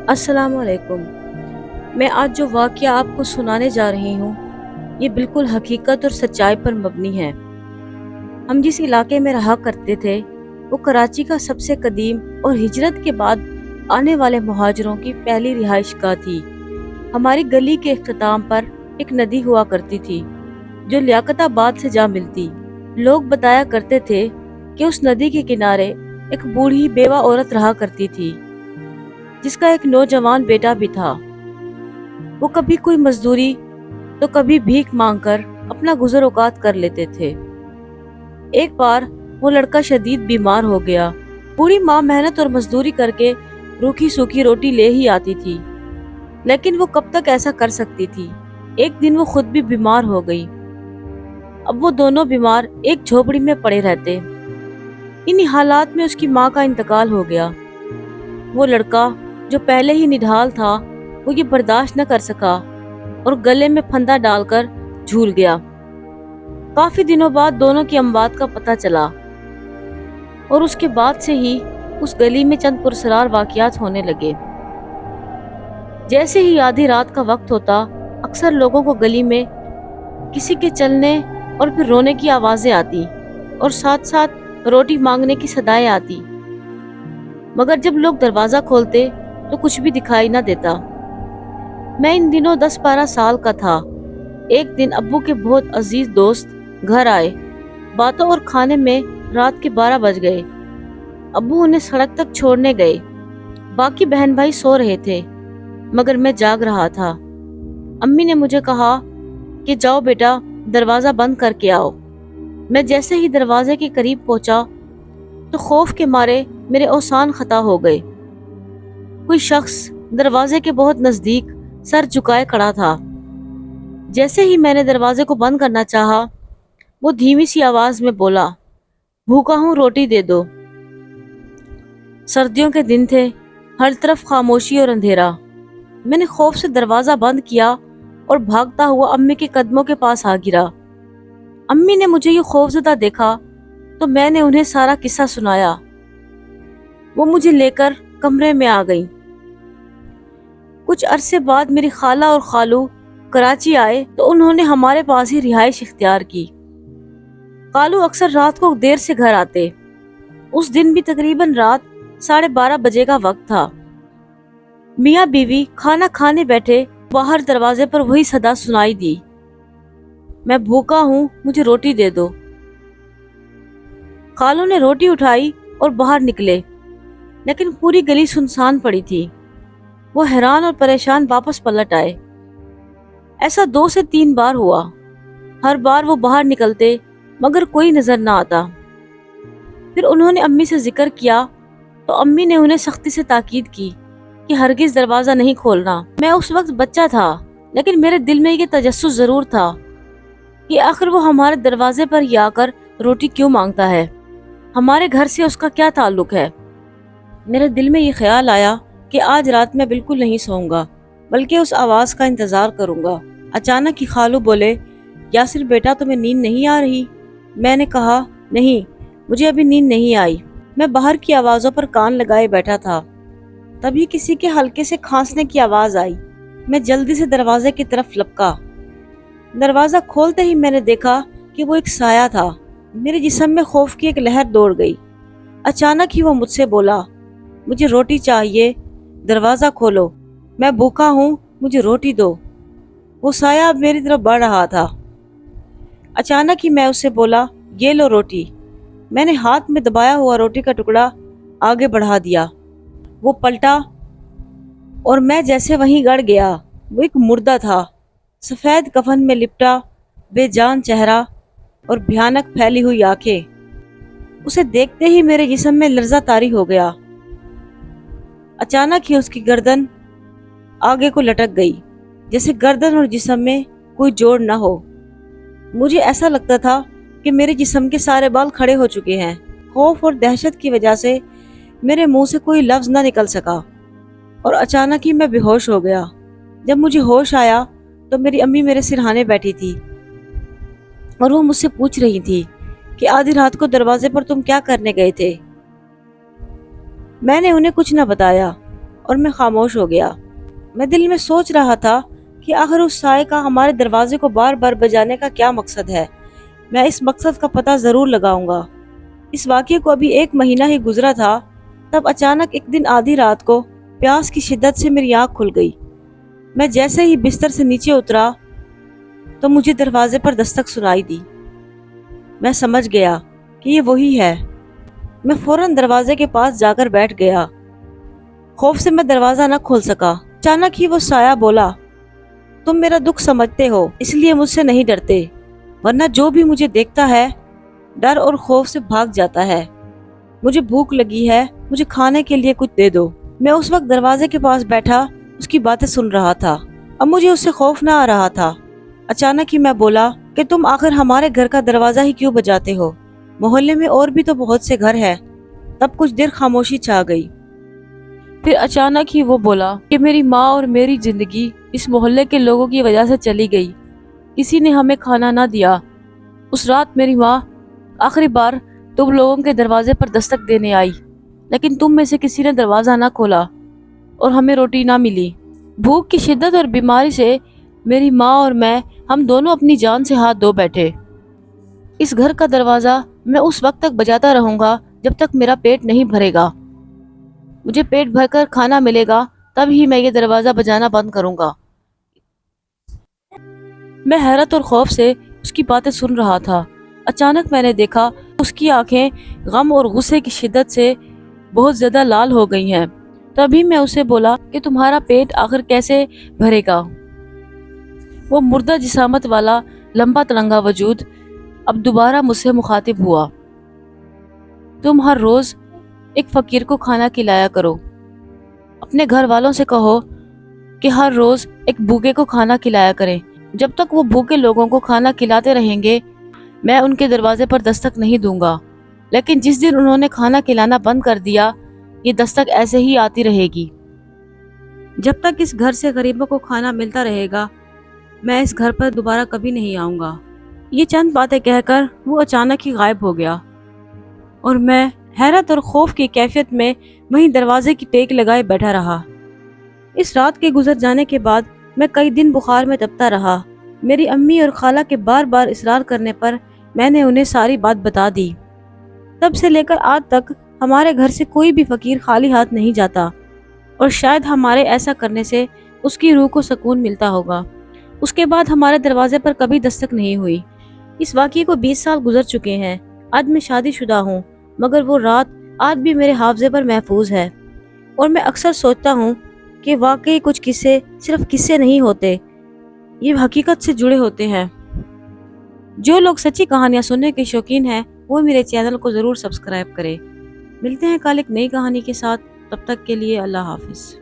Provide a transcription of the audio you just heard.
السلام علیکم۔ میں آج جو واقعہ آپ کو سنانے جا رہی ہوں یہ بالکل حقیقت اور سچائی پر مبنی ہے۔ ہم جس علاقے میں رہا کرتے تھے وہ کراچی کا سب سے قدیم اور ہجرت کے بعد آنے والے مہاجروں کی پہلی رہائش گاہ تھی۔ ہماری گلی کے اختتام پر ایک ندی ہوا کرتی تھی جو لیاقت آباد سے جا ملتی۔ لوگ بتایا کرتے تھے کہ اس ندی کے کنارے ایک بوڑھی بیوہ عورت رہا کرتی تھی جس کا ایک نوجوان بیٹا بھی تھا۔ وہ کبھی کوئی مزدوری تو کبھی بھیک مانگ کر اپنا گزر اوقات کر لیتے تھے۔ ایک بار وہ لڑکا شدید بیمار ہو گیا۔ بوڑھی ماں محنت اور مزدوری کر کے روکھی سوکھی روٹی لے ہی آتی تھی، لیکن وہ کب تک ایسا کر سکتی تھی؟ ایک دن وہ خود بھی بیمار ہو گئی۔ اب وہ دونوں بیمار ایک جھوپڑی میں پڑے رہتے۔ انہی حالات میں اس کی ماں کا انتقال ہو گیا۔ وہ لڑکا جو پہلے ہی نڈھال تھا وہ یہ برداشت نہ کر سکا اور گلے میں پھندا ڈال کر جھول گیا۔ کافی دنوں بعد دونوں کی اموات کا پتہ چلا اور اس کے بعد سے ہی اس گلی میں چند پرسرار واقعات ہونے لگے۔ جیسے ہی آدھی رات کا وقت ہوتا اکثر لوگوں کو گلی میں کسی کے چلنے اور پھر رونے کی آوازیں آتی اور ساتھ ساتھ روٹی مانگنے کی صدائیں آتی، مگر جب لوگ دروازہ کھولتے تو کچھ بھی دکھائی نہ دیتا۔ میں ان دنوں 10-12 سال کا تھا۔ ایک دن ابو کے بہت عزیز دوست گھر آئے۔ باتوں اور کھانے میں رات کے 12 بج گئے۔ ابو انہیں سڑک تک چھوڑنے گئے۔ باقی بہن بھائی سو رہے تھے مگر میں جاگ رہا تھا۔ امی نے مجھے کہا کہ جاؤ بیٹا دروازہ بند کر کے آؤ۔ میں جیسے ہی دروازے کے قریب پہنچا تو خوف کے مارے میرے اوسان خطا ہو گئے۔ کوئی شخص دروازے کے بہت نزدیک سر جھکائے کھڑا تھا۔ جیسے ہی میں نے دروازے کو بند کرنا چاہا وہ دھیمی سی آواز میں بولا، بھوکا ہوں روٹی دے دو۔ سردیوں کے دن تھے، ہر طرف خاموشی اور اندھیرا۔ میں نے خوف سے دروازہ بند کیا اور بھاگتا ہوا امی کے قدموں کے پاس آ گرا۔ امی نے مجھے یہ خوفزدہ دیکھا تو میں نے انہیں سارا قصہ سنایا۔ وہ مجھے لے کر کمرے میں آ گئیں۔ کچھ عرصے بعد میری خالہ اور خالو کراچی آئے تو انہوں نے ہمارے پاس ہی رہائش اختیار کی۔ خالو اکثر رات کو دیر سے گھر آتے۔ اس دن بھی تقریباً رات 12:30 بجے کا وقت تھا۔ میاں بیوی کھانا کھانے بیٹھے، باہر دروازے پر وہی صدا سنائی دی، میں بھوکا ہوں مجھے روٹی دے دو۔ خالو نے روٹی اٹھائی اور باہر نکلے، لیکن پوری گلی سنسان پڑی تھی۔ وہ حیران اور پریشان واپس پلٹ آئے۔ ایسا 2 سے 3 بار ہوا۔ ہر بار وہ باہر نکلتے مگر کوئی نظر نہ آتا۔ پھر انہوں نے امی سے ذکر کیا تو امی نے انہیں سختی سے تاکید کی کہ ہرگز دروازہ نہیں کھولنا۔ میں اس وقت بچہ تھا لیکن میرے دل میں یہ تجسس ضرور تھا کہ آخر وہ ہمارے دروازے پر ہی آ کر روٹی کیوں مانگتا ہے، ہمارے گھر سے اس کا کیا تعلق ہے۔ میرے دل میں یہ خیال آیا کہ آج رات میں بالکل نہیں سوؤں گا بلکہ اس آواز کا انتظار کروں گا۔ اچانک ہی خالو بولے، یاسر بیٹا تمہیں نیند نہیں آ رہی؟ میں نے کہا نہیں، مجھے ابھی نیند نہیں آئی۔ میں باہر کی آوازوں پر کان لگائے بیٹھا تھا۔ تبھی کسی کے ہلکے سے کھانسنے کی آواز آئی۔ میں جلدی سے دروازے کی طرف لپکا۔ دروازہ کھولتے ہی میں نے دیکھا کہ وہ ایک سایہ تھا۔ میرے جسم میں خوف کی ایک لہر دوڑ گئی۔ اچانک ہی وہ مجھ سے بولا، مجھے روٹی چاہیے، دروازہ کھولو، میں بھوکا ہوں مجھے روٹی دو۔ وہ سایہ اب میری طرف بڑھ رہا تھا۔ اچانک ہی میں اس سے بولا، یہ لو روٹی۔ میں نے ہاتھ میں دبایا ہوا روٹی کا ٹکڑا آگے بڑھا دیا۔ وہ پلٹا اور میں جیسے وہیں گڑ گیا۔ وہ ایک مردہ تھا، سفید کفن میں لپٹا، بے جان چہرہ اور بھیانک پھیلی ہوئی آنکھیں۔ اسے دیکھتے ہی میرے جسم میں لرزہ طاری ہو گیا۔ اچانک ہی اس کی گردن آگے کو لٹک گئی، جیسے گردن اور جسم میں کوئی جوڑ نہ ہو۔ مجھے ایسا لگتا تھا کہ میرے جسم کے سارے بال کھڑے ہو چکے ہیں۔ خوف اور دہشت کی وجہ سے میرے منہ سے کوئی لفظ نہ نکل سکا اور اچانک ہی میں بے ہوش ہو گیا۔ جب مجھے ہوش آیا تو میری امی میرے سرہانے بیٹھی تھی اور وہ مجھ سے پوچھ رہی تھی کہ آدھی رات کو دروازے پر تم کیا کرنے گئے تھے؟ میں نے انہیں کچھ نہ بتایا اور میں خاموش ہو گیا۔ میں دل میں سوچ رہا تھا کہ آخر اس سائے کا ہمارے دروازے کو بار بار بجانے کا کیا مقصد ہے۔ میں اس مقصد کا پتہ ضرور لگاؤں گا۔ اس واقعے کو ابھی 1 مہینہ ہی گزرا تھا، تب اچانک ایک دن آدھی رات کو پیاس کی شدت سے میری آنکھ کھل گئی۔ میں جیسے ہی بستر سے نیچے اترا تو مجھے دروازے پر دستک سنائی دی۔ میں سمجھ گیا کہ یہ وہی ہے۔ میں فوراً دروازے کے پاس جا کر بیٹھ گیا۔ خوف سے میں دروازہ نہ کھول سکا۔ اچانک ہی وہ سایہ بولا، تم میرا دکھ سمجھتے ہو اس لیے مجھ سے نہیں ڈرتے، ورنہ جو بھی مجھے دیکھتا ہے ڈر اور خوف سے بھاگ جاتا ہے۔ مجھے بھوک لگی ہے، مجھے کھانے کے لیے کچھ دے دو۔ میں اس وقت دروازے کے پاس بیٹھا اس کی باتیں سن رہا تھا۔ اب مجھے اس سے خوف نہ آ رہا تھا۔ اچانک ہی میں بولا کہ تم آخر ہمارے گھر کا دروازہ ہی کیوں بجاتے ہو؟ محلے میں اور بھی تو بہت سے گھر ہیں۔ تب کچھ دیر خاموشی چھا گئی۔ پھر اچانک ہی وہ بولا کہ میری ماں اور میری زندگی اس محلے کے لوگوں کی وجہ سے چلی گئی۔ کسی نے ہمیں کھانا نہ دیا۔ اس رات میری ماں آخری بار تم لوگوں کے دروازے پر دستک دینے آئی، لیکن تم میں سے کسی نے دروازہ نہ کھولا اور ہمیں روٹی نہ ملی۔ بھوک کی شدت اور بیماری سے میری ماں اور میں ہم دونوں اپنی جان سے ہاتھ دھو بیٹھے۔ اس گھر کا دروازہ میں اس وقت تک بجاتا رہوں گا جب تک میرا پیٹ نہیں بھرے گا۔ مجھے پیٹ بھر کر کھانا ملے گا تب ہی میں یہ دروازہ بجانا بند کروں گا۔ میں حیرت اور خوف سے اس کی باتیں سن رہا تھا۔ اچانک میں نے دیکھا اس کی آنکھیں غم اور غصے کی شدت سے بہت زیادہ لال ہو گئی ہیں۔ تبھی میں اسے بولا کہ تمہارا پیٹ آخر کیسے بھرے گا؟ وہ مردہ جسامت والا لمبا تڑنگا وجود اب دوبارہ مجھ سے مخاطب ہوا۔ تم ہر روز ایک فقیر کو کھانا کھلایا کرو۔ اپنے گھر والوں سے کہو کہ ہر روز ایک بھوکے کو کھانا کھلایا کریں۔ جب تک وہ بھوکے لوگوں کو کھانا کھلاتے رہیں گے میں ان کے دروازے پر دستک نہیں دوں گا، لیکن جس دن انہوں نے کھانا کھلانا بند کر دیا یہ دستک ایسے ہی آتی رہے گی۔ جب تک اس گھر سے غریبوں کو کھانا ملتا رہے گا میں اس گھر پر دوبارہ کبھی نہیں آؤں گا۔ یہ چند باتیں کہہ کر وہ اچانک ہی غائب ہو گیا اور میں حیرت اور خوف کی کیفیت میں وہیں دروازے کی ٹیک لگائے بیٹھا رہا۔ اس رات کے گزر جانے کے بعد میں کئی دن بخار میں تپتا رہا۔ میری امی اور خالہ کے بار بار اصرار کرنے پر میں نے انہیں ساری بات بتا دی۔ تب سے لے کر آج تک ہمارے گھر سے کوئی بھی فقیر خالی ہاتھ نہیں جاتا، اور شاید ہمارے ایسا کرنے سے اس کی روح کو سکون ملتا ہوگا۔ اس کے بعد ہمارے دروازے پر کبھی دستک نہیں ہوئی۔ اس واقعے کو 20 سال گزر چکے ہیں۔ آج میں شادی شدہ ہوں، مگر وہ رات آج بھی میرے حافظے پر محفوظ ہے، اور میں اکثر سوچتا ہوں کہ واقعی کچھ قصے صرف قصے نہیں ہوتے، یہ حقیقت سے جڑے ہوتے ہیں۔ جو لوگ سچی کہانیاں سننے کے شوقین ہیں وہ میرے چینل کو ضرور سبسکرائب کریں۔ ملتے ہیں کل ایک نئی کہانی کے ساتھ، تب تک کے لیے اللہ حافظ۔